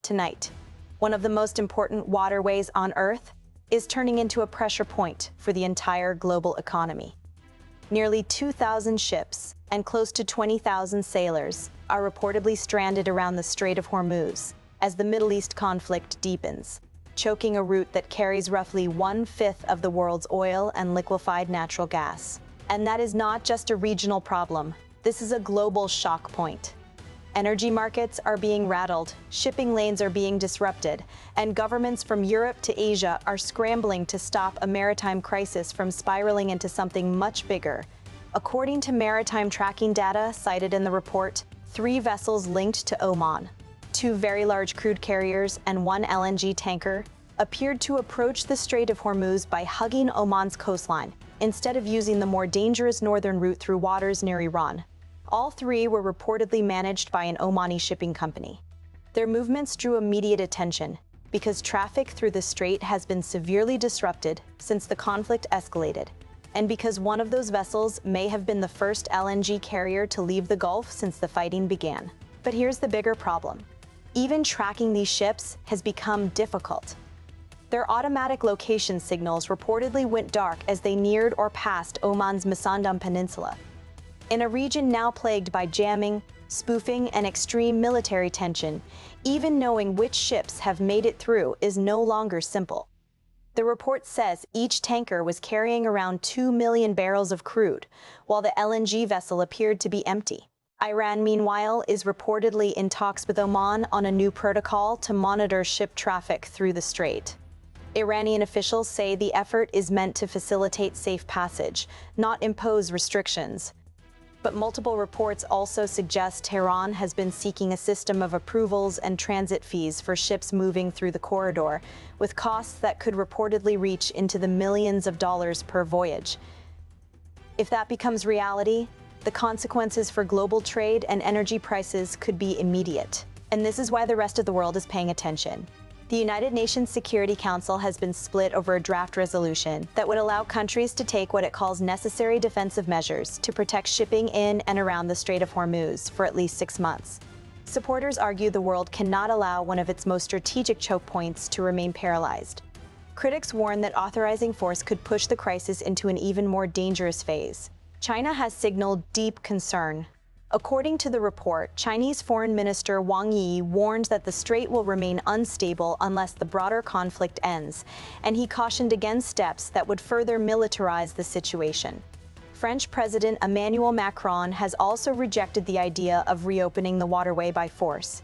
tonight. One of the most important waterways on Earth is turning into a pressure point for the entire global economy. Nearly 2,000 ships and close to 20,000 sailors are reportedly stranded around the Strait of Hormuz as the Middle East conflict deepens, choking a route that carries roughly 1/5 of the world's oil and liquefied natural gas. And that is not just a regional problem. This is a global shock point. Energy markets are being rattled, shipping lanes are being disrupted, and governments from Europe to Asia are scrambling to stop a maritime crisis from spiraling into something much bigger. According to maritime tracking data cited in the report, 3 vessels linked to Oman, 2 very large crude carriers and 1 LNG tanker, appeared to approach the Strait of Hormuz by hugging Oman's coastline, instead of using the more dangerous northern route through waters near Iran. All 3 were reportedly managed by an Omani shipping company. Their movements drew immediate attention because traffic through the strait has been severely disrupted since the conflict escalated, and because one of those vessels may have been the first LNG carrier to leave the Gulf since the fighting began. But here's the bigger problem. Even tracking these ships has become difficult. Their automatic location signals reportedly went dark as they neared or passed Oman's Masandam Peninsula. In a region now plagued by jamming, spoofing, and extreme military tension, even knowing which ships have made it through is no longer simple. The report says each tanker was carrying around 2 million barrels of crude, while the LNG vessel appeared to be empty. Iran, meanwhile, is reportedly in talks with Oman on a new protocol to monitor ship traffic through the strait. Iranian officials say the effort is meant to facilitate safe passage, not impose restrictions. But multiple reports also suggest Tehran has been seeking a system of approvals and transit fees for ships moving through the corridor, with costs that could reportedly reach into the millions of dollars per voyage. If that becomes reality, the consequences for global trade and energy prices could be immediate. And this is why the rest of the world is paying attention. The United Nations Security Council has been split over a draft resolution that would allow countries to take what it calls necessary defensive measures to protect shipping in and around the Strait of Hormuz for at least 6 months. Supporters argue the world cannot allow one of its most strategic choke points to remain paralyzed. Critics warn that authorizing force could push the crisis into an even more dangerous phase. China has signaled deep concern. According to the report, Chinese Foreign Minister Wang Yi warned that the strait will remain unstable unless the broader conflict ends, and he cautioned against steps that would further militarize the situation. French President Emmanuel Macron has also rejected the idea of reopening the waterway by force.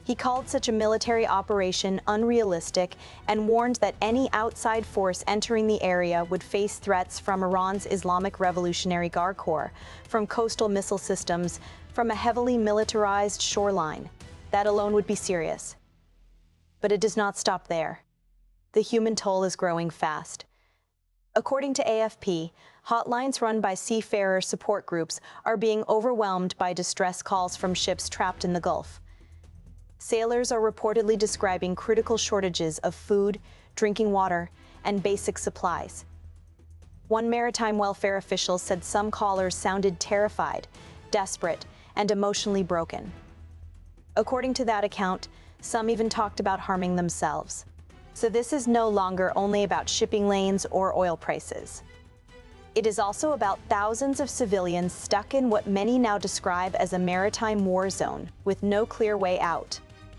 He called such a military operation unrealistic and warned that any outside force entering the area would face threats from Iran's Islamic Revolutionary Guard Corps, from coastal missile systems, from a heavily militarized shoreline. That alone would be serious. But it does not stop there. The human toll is growing fast. According to AFP, hotlines run by seafarer support groups are being overwhelmed by distress calls from ships trapped in the Gulf. Sailors are reportedly describing critical shortages of food, drinking water, and basic supplies. One maritime welfare official said some callers sounded terrified, desperate, and emotionally broken. According to that account, some even talked about harming themselves. So this is no longer only about shipping lanes or oil prices. It is also about thousands of civilians stuck in what many now describe as a maritime war zone with no clear way out.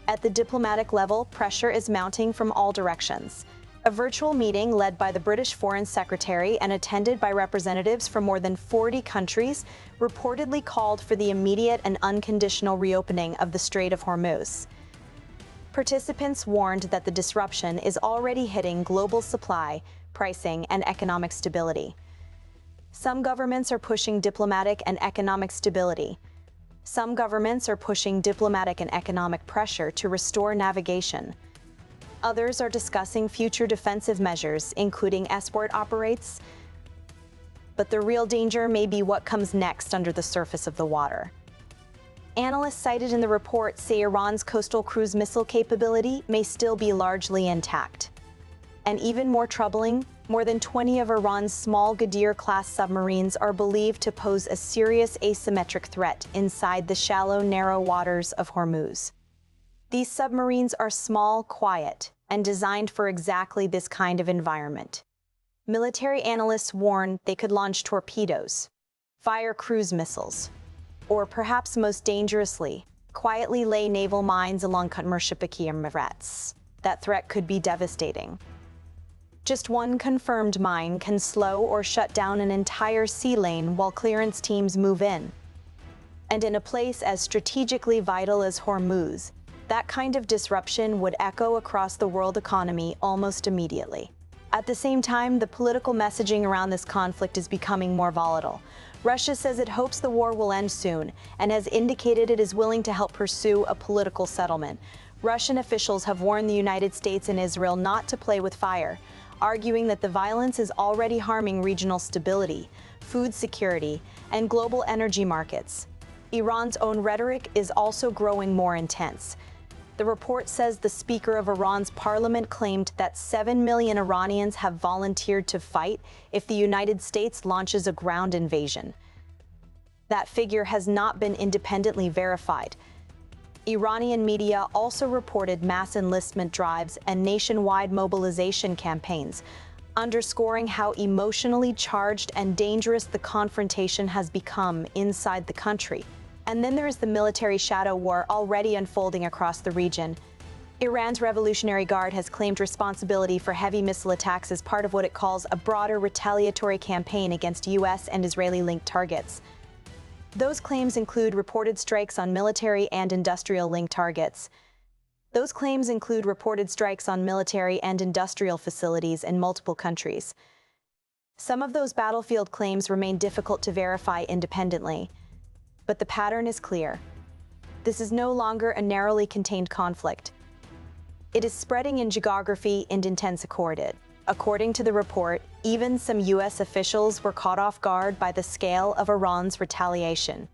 At the diplomatic level, pressure is mounting from all directions. A virtual meeting led by the British Foreign Secretary and attended by representatives from more than 40 countries reportedly called for the immediate and unconditional reopening of the Strait of Hormuz. Participants warned that the disruption is already hitting global supply, pricing, and economic stability. Some governments are pushing diplomatic and economic stability. Some governments are pushing diplomatic and economic pressure to restore navigation. Others are discussing future defensive measures, including escort operations. But the real danger may be what comes next under the surface of the water. Analysts cited in the report say Iran's coastal cruise missile capability may still be largely intact. And even more troubling, more than 20 of Iran's small Ghadir-class submarines are believed to pose a serious asymmetric threat inside the shallow, narrow waters of Hormuz. These submarines are small, quiet, and designed for exactly this kind of environment. Military analysts warn they could launch torpedoes, fire cruise missiles, or perhaps most dangerously, quietly lay naval mines along commercial Emirates. That threat could be devastating. Just one confirmed mine can slow or shut down an entire sea lane while clearance teams move in. And in a place as strategically vital as Hormuz, that kind of disruption would echo across the world economy almost immediately. At the same time, the political messaging around this conflict is becoming more volatile. Russia says it hopes the war will end soon and has indicated it is willing to help pursue a political settlement. Russian officials have warned the United States and Israel not to play with fire, arguing that the violence is already harming regional stability, food security, and global energy markets. Iran's own rhetoric is also growing more intense. The report says the Speaker of Iran's parliament claimed that 7 million Iranians have volunteered to fight if the United States launches a ground invasion. That figure has not been independently verified. Iranian media also reported mass enlistment drives and nationwide mobilization campaigns, underscoring how emotionally charged and dangerous the confrontation has become inside the country. And then there is the military shadow war already unfolding across the region. Iran's Revolutionary Guard has claimed responsibility for heavy missile attacks as part of what it calls a broader retaliatory campaign against U.S. and Israeli-linked targets. Those claims include reported strikes on military and industrial-linked targets. Those claims include reported strikes on military and industrial facilities in multiple countries. Some of those battlefield claims remain difficult to verify independently. But the pattern is clear. This is no longer a narrowly contained conflict. It is spreading in geography and intensifying. According to the report, even some U.S. officials were caught off guard by the scale of Iran's retaliation.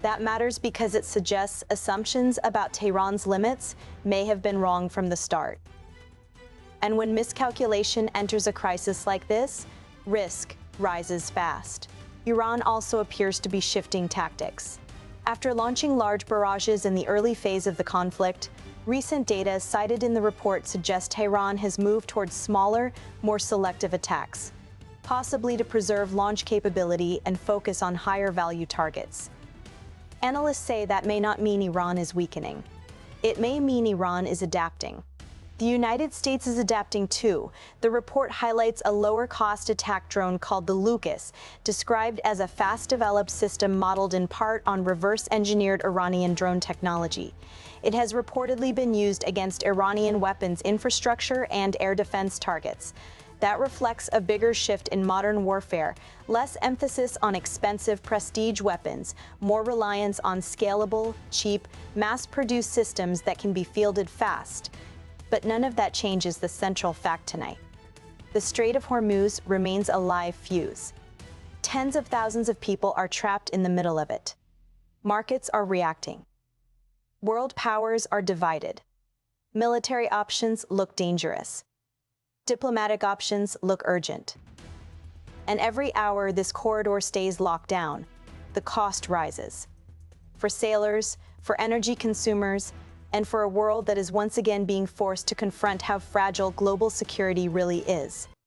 That matters because it suggests assumptions about Tehran's limits may have been wrong from the start. And when miscalculation enters a crisis like this, risk rises fast. Iran also appears to be shifting tactics. After launching large barrages in the early phase of the conflict, recent data cited in the report suggest Tehran has moved towards smaller, more selective attacks, possibly to preserve launch capability and focus on higher-value targets. Analysts say that may not mean Iran is weakening. It may mean Iran is adapting. The United States is adapting too. The report highlights a lower-cost attack drone called the Lucas, described as a fast-developed system modeled in part on reverse-engineered Iranian drone technology. It has reportedly been used against Iranian weapons infrastructure and air defense targets. That reflects a bigger shift in modern warfare, less emphasis on expensive prestige weapons, more reliance on scalable, cheap, mass-produced systems that can be fielded fast. But none of that changes the central fact tonight. The Strait of Hormuz remains a live fuse. Tens of thousands of people are trapped in the middle of it. Markets are reacting. World powers are divided. Military options look dangerous. Diplomatic options look urgent. And every hour this corridor stays locked down, the cost rises. For sailors, for energy consumers, and for a world that is once again being forced to confront how fragile global security really is.